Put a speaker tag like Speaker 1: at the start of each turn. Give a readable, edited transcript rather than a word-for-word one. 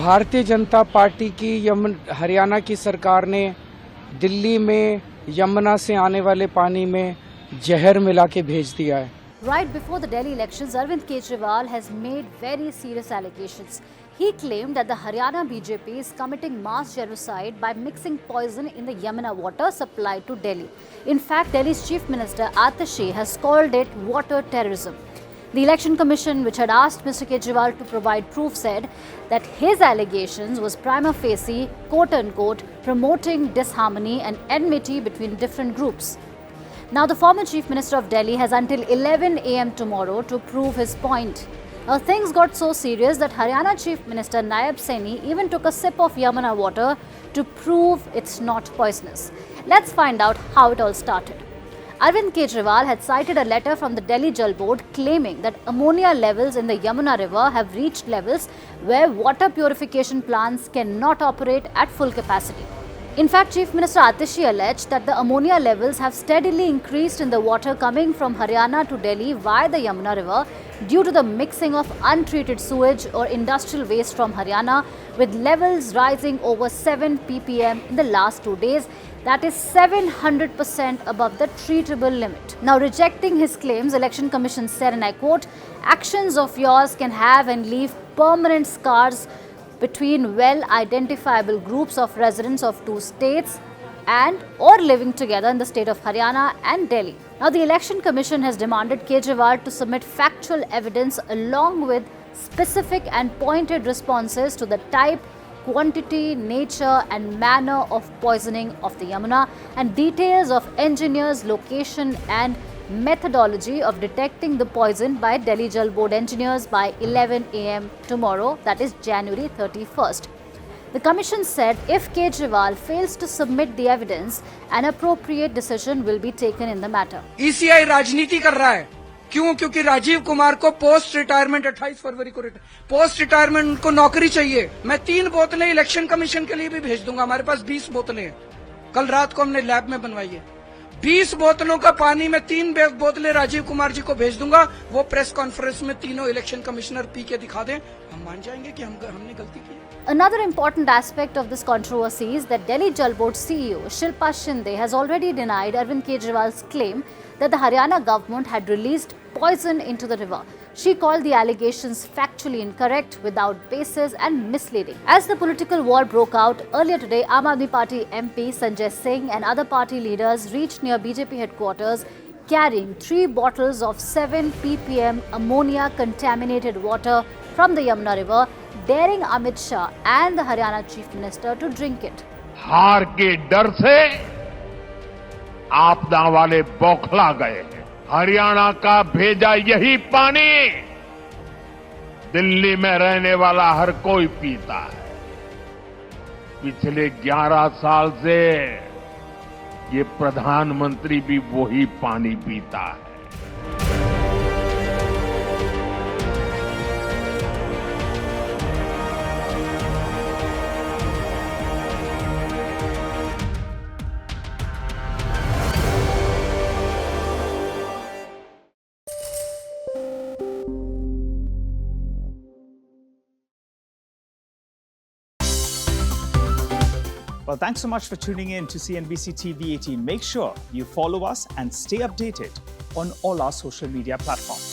Speaker 1: Bharatiya Janata party की हरियाणा की सरकार ने दिल्ली में यमुना से आने वाले पानी में जहर मिला के भेज दिया है।
Speaker 2: Right before the Delhi elections, Arvind Kejriwal has made very serious allegations. He claimed that the Haryana BJP is committing mass genocide by mixing poison in the Yamuna water supplied to Delhi. In fact, Delhi's Chief Minister Atashi has called it water terrorism. The Election Commission, which had asked Mr. Kejriwal to provide proof, said that his allegations was prima facie, quote-unquote, promoting disharmony and enmity between different groups. Now, the former Chief Minister of Delhi has until 11 a.m. tomorrow to prove his point. Now, things got so serious that Haryana Chief Minister Nayab Saini even took a sip of Yamuna water to prove it's not poisonous. Let's find out how it all started. Arvind Kejriwal had cited a letter from the Delhi Jal Board claiming that ammonia levels in the Yamuna River have reached levels where water purification plants cannot operate at full capacity. In fact, Chief Minister Atashi alleged that the ammonia levels have steadily increased in the water coming from Haryana to Delhi via the Yamuna River due to the mixing of untreated sewage or industrial waste from Haryana, with levels rising over 7 ppm in the last 2 days. That is 700% above the treatable limit. Now, rejecting his claims, Election Commission said, and I quote, "Actions of yours can have and leave permanent scars between well-identifiable groups of residents of two states and or living together in the state of Haryana and Delhi." Now, the Election Commission has demanded Kejriwal to submit factual evidence along with specific and pointed responses to the type, quantity, nature and manner of poisoning of the Yamuna and details of engineers' location and methodology of detecting the poison by Delhi Jal Board engineers by 11 a.m. tomorrow, that is January 31st. The commission said if Kejriwal fails to submit the evidence, an appropriate decision will be taken in the matter.
Speaker 1: ECI राजनीति कर रहा है। क्यों? क्योंकि राजीव कुमार को post retirement 28 फरवरी को post retirement को नौकरी चाहिए। मैं 3 बोतलें इलेक्शन कमीशन के लिए भी भेज दूंगा। हमारे पास 20 बोतलें हैं। कल रात को हमने लैब में बनवाई है। 20 बोतलों का पानी में 3 बोतलें राजीव कुमार जी को भेज दूंगा। वो प्रेस कॉन्फ्रेंस में तीनों इलेक्शन कमिश्नर पी के दिखा दें, हम मान जाएंगे कि हमने गलती की है।
Speaker 2: Another important aspect of this controversy is that Delhi Jal Board CEO Shilpa Shinde has already denied Arvind Kejriwal's claim that the Haryana government had released poison into the river. She called the allegations factually incorrect, without basis and misleading. As the political war broke out earlier today, Aam Aadmi Party MP Sanjay Singh and other party leaders reached near BJP headquarters carrying 3 bottles of 7 ppm ammonia contaminated water from the Yamuna River, daring Amit Shah and the Haryana Chief Minister to drink it.
Speaker 3: हार के डर से आपदा वाले बौखला गए हैं। हरियाणा का भेजा यही पानी दिल्ली में रहने वाला हर कोई पीता है। पिछले 11 साल से ये प्रधानमंत्री भी वही पानी पीता है।
Speaker 4: Well, thanks so much for tuning in to CNBC TV 18. Make sure you follow us and stay updated on all our social media platforms.